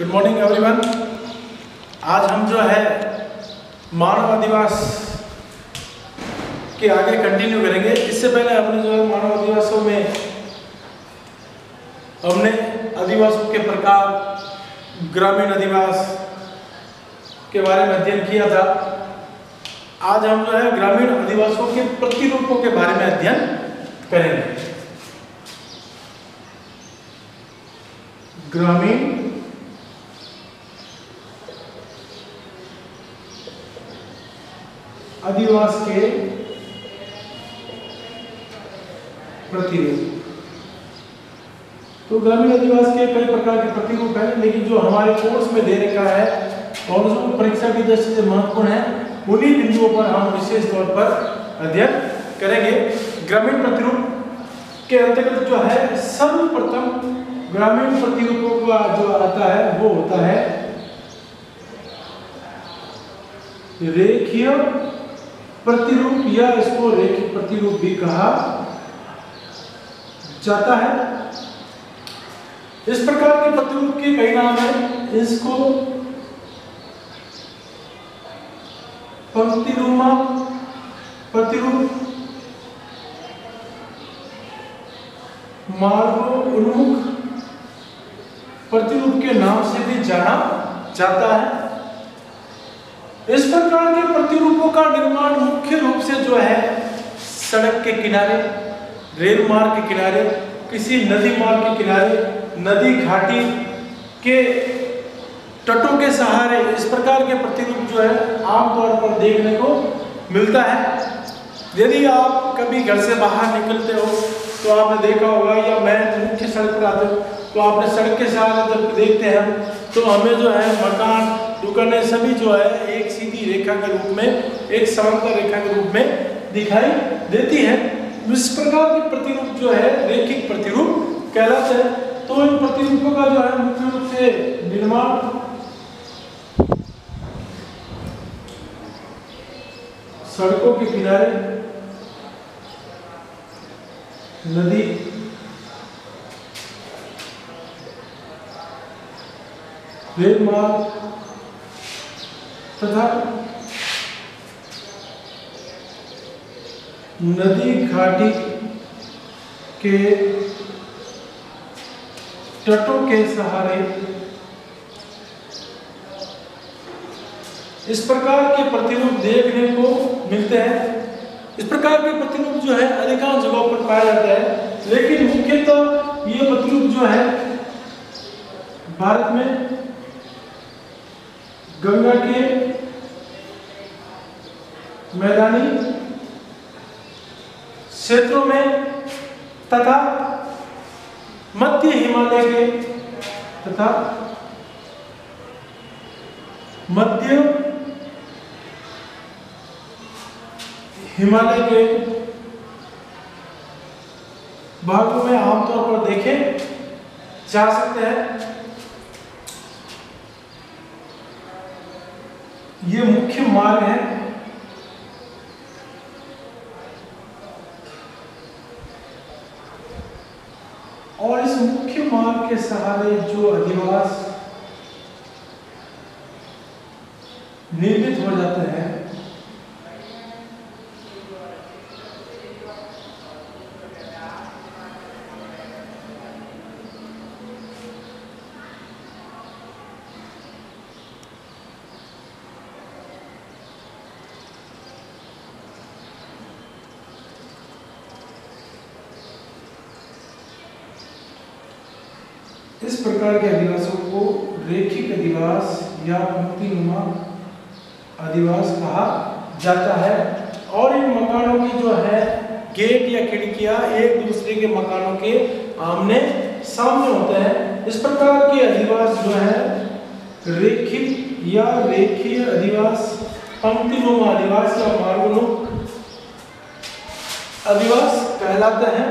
Good morning everyone. आज हम जो है मानव अधिवास के आगे कंटिन्यू करेंगे। इससे पहले हमने जो है मानव अधिवासों में हमने अधिवासों के प्रकार, ग्रामीण अधिवास के बारे में अध्ययन किया था। आज हम जो है ग्रामीण अधिवासों के प्रतिरूपों के बारे में अध्ययन करेंगे। ग्रामीण अधिवास के प्रतिरूप। तो ग्रामीण अधिवास के कई प्रकार के प्रतिरूप हैं, लेकिन जो हमारे कोर्स में दे रखा है और जो परीक्षा की दृष्टि से महत्वपूर्ण है, उन्हीं बिंदुओं पर हम विशेष तौर पर अध्ययन करेंगे। ग्रामीण प्रतिरूप के अंतर्गत जो है सर्वप्रथम ग्रामीण प्रतिरूपों का जो आता है वो होता है रेखीय प्रतिरूप, या इसको रेखिक प्रतिरूप भी कहा जाता है। इस प्रकार के प्रतिरूप के कई नाम हैं। इसको पंक्तिनुमा प्रतिरूप, मार्गोन्मुख प्रतिरूप के नाम से भी जाना जाता है। इस प्रकार के प्रतिरूपों का निर्माण मुख्य रूप से जो है सड़क के किनारे, रेल मार्ग के किनारे, किसी नदी मार्ग के किनारे, नदी घाटी के तटों के सहारे, इस प्रकार के प्रतिरूप जो है आमतौर पर देखने को मिलता है। यदि आप कभी घर से बाहर निकलते हो तो आपने देखा होगा, या मैं मुख्य सड़क पर आते हो तो आपने सड़क के सहारे जब देखते हैं तो हमें जो है मकान, दुकानें सभी जो है एक सीधी रेखा के रूप में, एक समांतर रेखा के रूप में दिखाई देती है। इस प्रकार के प्रतिरूप जो है रेखिक प्रतिरूप कहलाते हैं। तो इन प्रतिरूपों का जो है मुख्य रूप से निर्माण सड़कों के किनारे, नदी, रेल मार्ग तथा नदी घाटी के तटों के सहारे, इस प्रकार के प्रतिरूप देखने को मिलते हैं। इस प्रकार के प्रतिरूप जो है अधिकांश जगहों पर पाया जाता है, लेकिन मुख्यतः ये प्रतिरूप जो है भारत में गंगा के मैदानी क्षेत्रों में तथा मध्य हिमालय के तथा मध्य हिमालय के भागों में आमतौर पर देखे जा सकते हैं। ये मुख्य मार्ग है। और इस मुख्य मार्ग के सहारे जो अधिवास निर्मित हो जाते हैं, इस प्रकार के अधिवासों को रेखिक अधिवास या पंक्तिनुमा अधिवास कहा जाता है। और इन मकानों की जो है गेट या खिड़कियां एक दूसरे के मकानों के आमने सामने होते हैं। इस प्रकार के अधिवास जो है रेखिक या रेखीय अधिवास, पंक्तिनुमा अधिवास या मार्गोन्मुख अधिवास कहलाते हैं।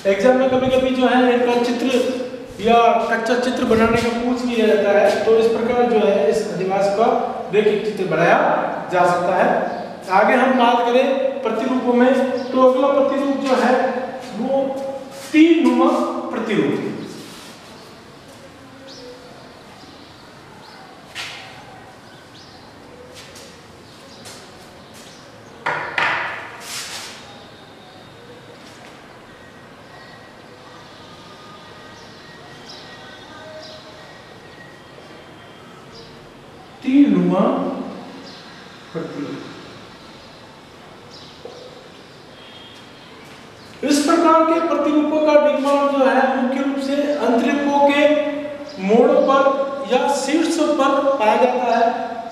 एग्जाम में कभी कभी जो है इनका चित्र या कच्चा चित्र बनाने का पूछ लिया जाता है, तो इस प्रकार जो है इस अधिवास का रेखिक चित्र बनाया जा सकता है। आगे हम बात करें प्रतिरूपों में, तो अगला प्रतिरूप जो है वो तीर नुमा प्रतिरूप। तीरनुमा प्रतिरूप। इस प्रकार के प्रतिरूपों का निर्माण जो है मुख्य रूप से अंतरिक्षों के मोड़ों पर या शीर्षों पर पाया जाता है,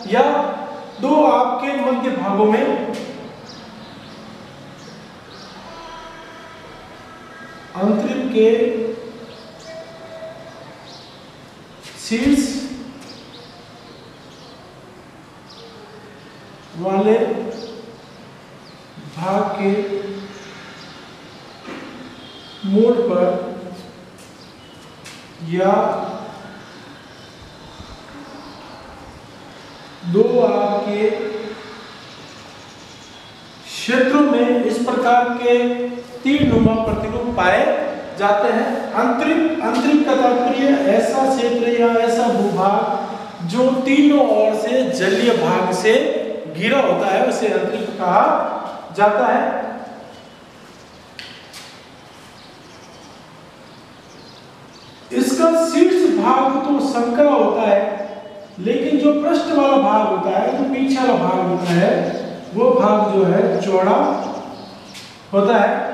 या दो आपके मध्य भागों में अंतरिक्ष के शीर्ष वाले भाग के मोड़ पर या दो आपके क्षेत्रों में इस प्रकार के तीरनुमा प्रतिरूप पाए जाते हैं। अंतरिक्ष का तात्पर्य ऐसा क्षेत्र या ऐसा भूभाग जो तीनों ओर से जलीय भाग से घिरा होता है, उसे अंतरिक्ष कहा जाता है। इसका शीर्ष भाग तो संकरा होता है, लेकिन जो पृष्ठ वाला भाग होता है, जो पीछे वाला भाग होता है, वो भाग जो है चौड़ा होता है।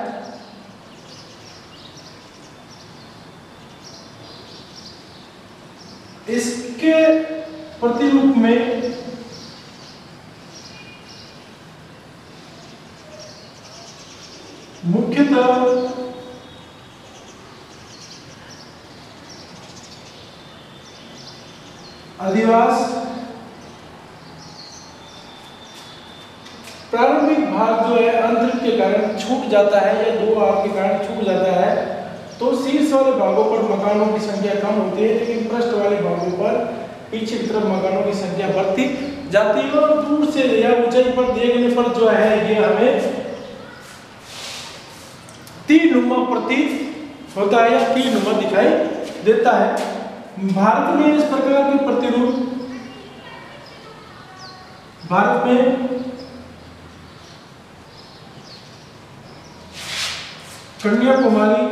इसके प्रतिरूप में मुख्यतः अधिवास प्रारंभिक भाग जो है अंतरिक्ष के कारण छूट जाता है या दो आग के कारण छूट जाता है, तो शीर्ष वाले भागों पर मकानों की संख्या कम होती है, लेकिन पृष्ठ वाले भागों पर पीछे की तरफ मकानों की संख्या बढ़ती जाती है। और दूर से या ऊंचाई पर देखने पर जो है ये हमें तीरनुमा प्रतीत होता है या तीरनुमा दिखाई देता है। भारत में इस प्रकार के प्रतिरूप भारत में कन्याकुमारी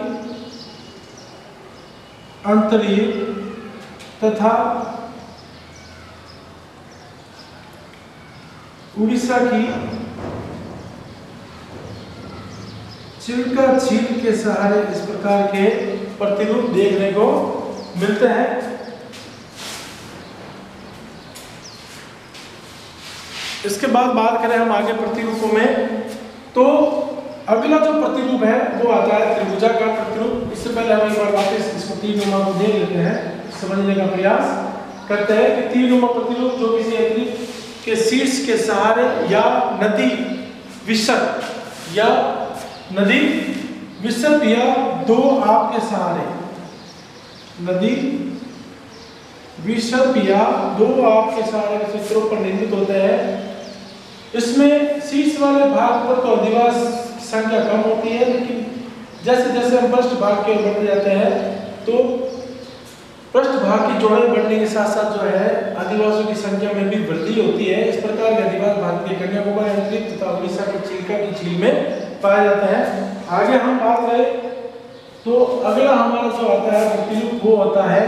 अंतरिक्ष तथा उड़ीसा की चिल्का झील के सहारे इस प्रकार के प्रतिरूप देखने को मिलते हैं। इसके बाद बात करें हम आगे प्रतिरूपों में, तो अगला जो प्रतिरूप है वो आता है त्रिभुजाकार प्रतिरूप। इससे पहले हम एक बार वापस इसको तीरनुमा को देख लेते हैं, समझने का प्रयास करते हैं कि तीरनुमा प्रतिरूप जो किसी अंतरिक्ष के शीर्ष के सहारे या नदी विसर्प या दो आपके सहारे, नदी विसर्प या दो आपके सहारे के चित्रों पर निर्मित होते हैं। इसमें शीर्ष वाले भाग पर तो अधिवास संख्या कम होती है, लेकिन जैसे जैसे हम पृष्ठ भाग की ओर बढ़ते जाते हैं तो पृष्ठ भाग की चौड़ाई बढ़ने के साथ साथ जो है अधिवासों की संख्या में भी वृद्धि होती है। इस प्रकार के अधिवास भारत के कन्याकुमारी अंतरिक्ष तथा उड़ीसा के चिल्का की झील में पाए जाते हैं। आगे हम बात करें तो अगला हमारा जो आता है प्रतिरूप वो होता है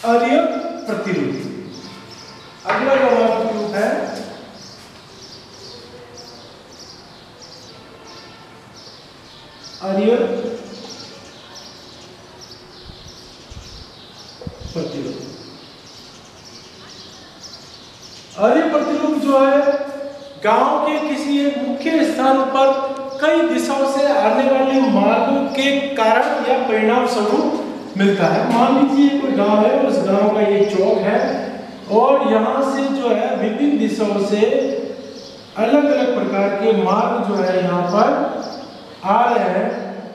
आर्य प्रतिरूप। अगला जो हमारा प्रतिरूप है आर्य प्रतिरूप। आर्य प्रतिरूप जो है गांव के किसी एक मुख्य स्थान पर कई दिशाओं से आने वाले मार्गों के कारण या परिणाम स्वरूप मिलता है। मान लीजिए कोई गांव है, उस गांव का ये चौक है और यहाँ से जो है विभिन्न दिशाओं से अलग अलग प्रकार के मार्ग जो है यहाँ पर आ रहे हैं,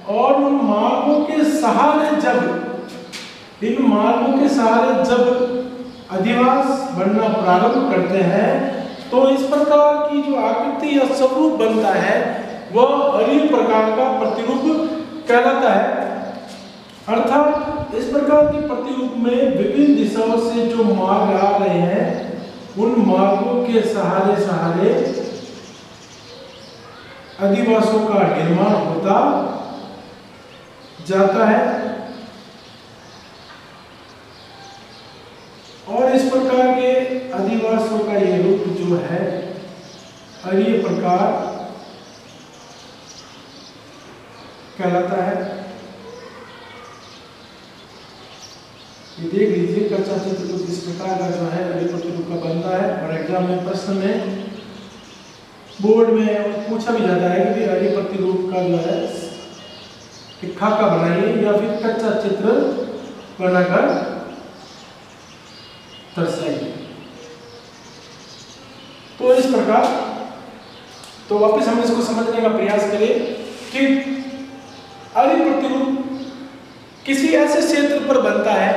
और उन मार्गों के सहारे जब अधिवास बनना प्रारंभ करते हैं तो इस प्रकार की जो आकृति या स्वरूप बनता है वह आर्य प्रकार का प्रतिरूप कहलाता है। अर्थात इस प्रकार के प्रतिरूप में विभिन्न दिशाओं से जो मार्ग आ रहे हैं उन मार्गों के सहारे अधिवासों का निर्माण होता जाता है। और इस प्रकार के अधिवासों का ये रूप जो है अरीय प्रकार कहलाता है। ये देख लीजिए कच्चा चित्र कुछ इस प्रकार का जो है अरीय प्रतिरूप का बनता है। और एग्जाम में प्रश्न में बोर्ड में पूछा भी जाता है कि अरीय प्रतिरूप का जो है खाका बनाइए या फिर कच्चा चित्र बनाकर दर्शाइए। तो इस प्रकार तो वापस हम इसको समझने का प्रयास करें कि अरीय प्रतिरूप किसी ऐसे क्षेत्र पर बनता है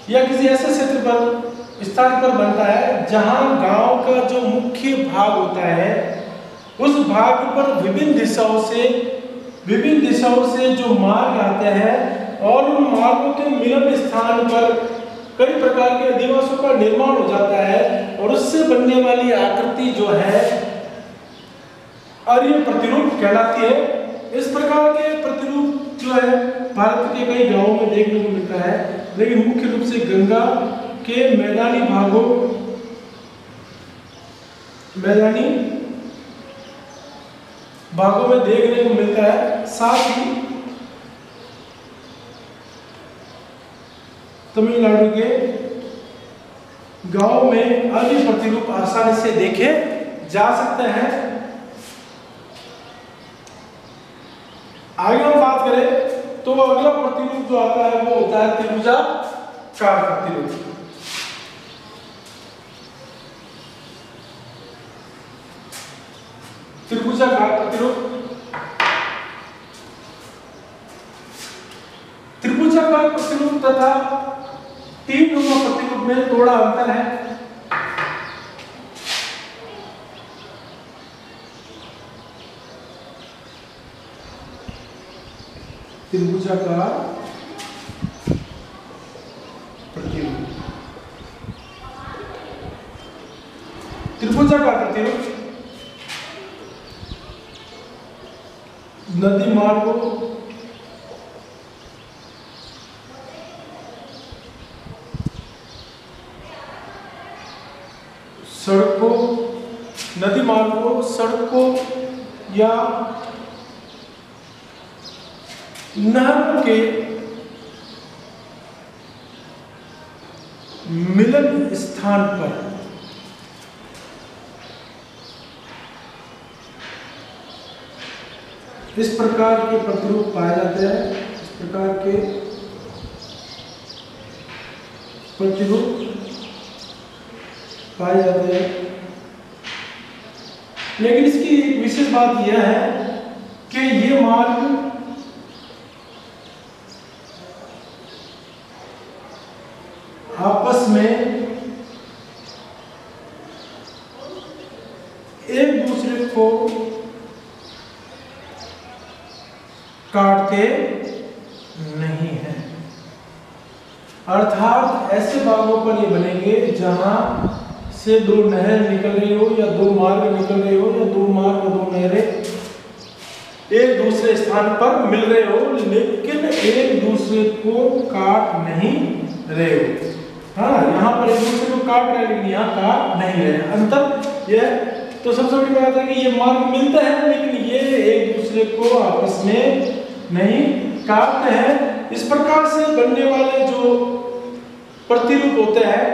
या किसी ऐसे क्षेत्र पर स्थान पर बनता है जहां गांव का जो मुख्य भाग होता है उस भाग पर विभिन्न दिशाओं से जो मार्ग आते हैं और उन मार्गों के मिलन स्थान पर कई प्रकार के अधिवासों का निर्माण हो जाता है और उससे बनने वाली आकृति जो है अरीय प्रतिरूप कहलाती है। इस प्रकार के प्रतिरूप जो है भारत के कई गांवों में देखने को मिलता है, लेकिन मुख्य रूप से गंगा के मैदानी भागों में देखने को मिलता है। साथ ही तमिलनाडु के गांव में अरीय प्रतिरूप आसानी से देखे जा सकते हैं। आगे हम बात करें तो अगला प्रतिरूप जो आता है वो होता है त्रिभुजाकार प्रतिरूप। त्रिभुजाकार प्रतिरूप तथा तीन नुमा प्रतिरूप में थोड़ा अंतर है। त्रिभुजाकार प्रतिरूप नदी मार्गों सड़कों या नहरों के मिलन स्थान पर इस प्रकार के प्रतिरूप पाए जाते हैं। इस प्रकार के प्रतिरूप पाए जाते हैं, लेकिन इसकी विशेष बात यह है कि ये मार्ग आपस में एक दूसरे को काटते नहीं हैं। अर्थात ऐसे भागों पर ये बनेंगे जहां से दो नहर निकल रही हो या दो मार्ग निकल रहे हो या दो मार्ग और दो नहरें एक दूसरे स्थान पर मिल रहे हो, लेकिन एक दूसरे को काट नहीं रहे हो। हाँ, यहाँ पर एक दूसरे को काट रहे लेकिन यहाँ काट नहीं रहे। अंतर यह तो सबसे बड़ी बात है कि ये मार्ग मिलते हैं लेकिन ये एक दूसरे को आपस में नहीं काटते हैं। इस प्रकार से बनने वाले जो प्रतिरूप होते हैं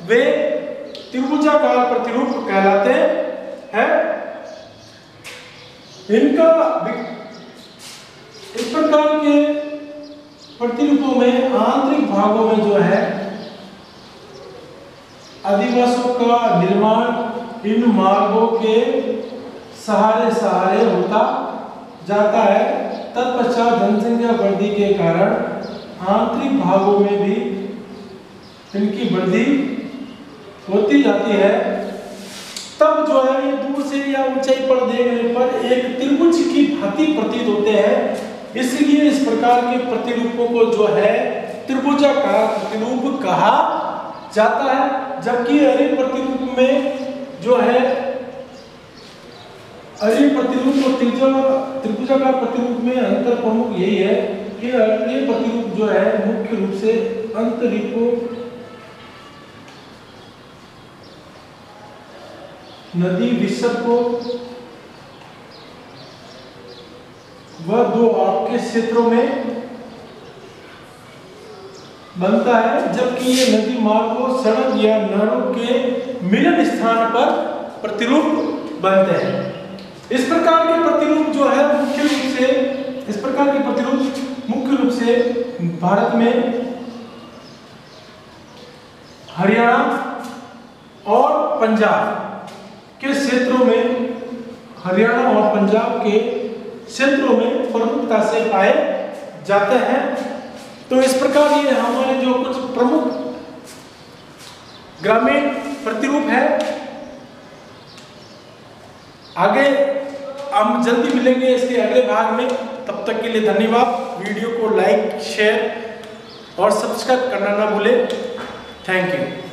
वे त्रिभुजाकार प्रतिरूप कहलाते हैं। इनका इस प्रकार के प्रतिरूपों में आंतरिक भागों में जो है अधिवासों का निर्माण इन मार्गों के सहारे होता जाता है। तत्पश्चात जनसंख्या वृद्धि के कारण आंतरिक भागों में भी इनकी वृद्धि होती जाती है। तब जो है ये दूर से या ऊंचाई पर देखने पर एक त्रिभुज की भांति प्रतीत होते हैं, इसलिए इस प्रकार के प्रतिरूपों को जो है त्रिभुजाकार प्रतिरूप कहा जाता है। जबकि अरीय प्रतिरूप में जो है अरीय प्रतिरूप और त्रिभुजाकार प्रतिरूप में अंतर प्रमुख यही है कि अरीय प्रतिरूप जो है मुख्य रूप से अंतरिकों नदी विसर्ग को वह दो आपके क्षेत्रों में बनता है, जबकि ये नदी मार्गों, सड़क या नहरों के मिलन स्थान पर प्रतिरूप बनते हैं। इस प्रकार के प्रतिरूप जो है मुख्य रूप से भारत में हरियाणा और पंजाब के क्षेत्रों में, हरियाणा और पंजाब के क्षेत्रों में प्रमुखता से पाए जाते हैं। तो इस प्रकार ये हमारे जो कुछ प्रमुख ग्रामीण प्रतिरूप है। आगे हम जल्दी मिलेंगे इसके अगले भाग में। तब तक के लिए धन्यवाद। वीडियो को लाइक, शेयर और सब्सक्राइब करना ना भूलें। Thank you.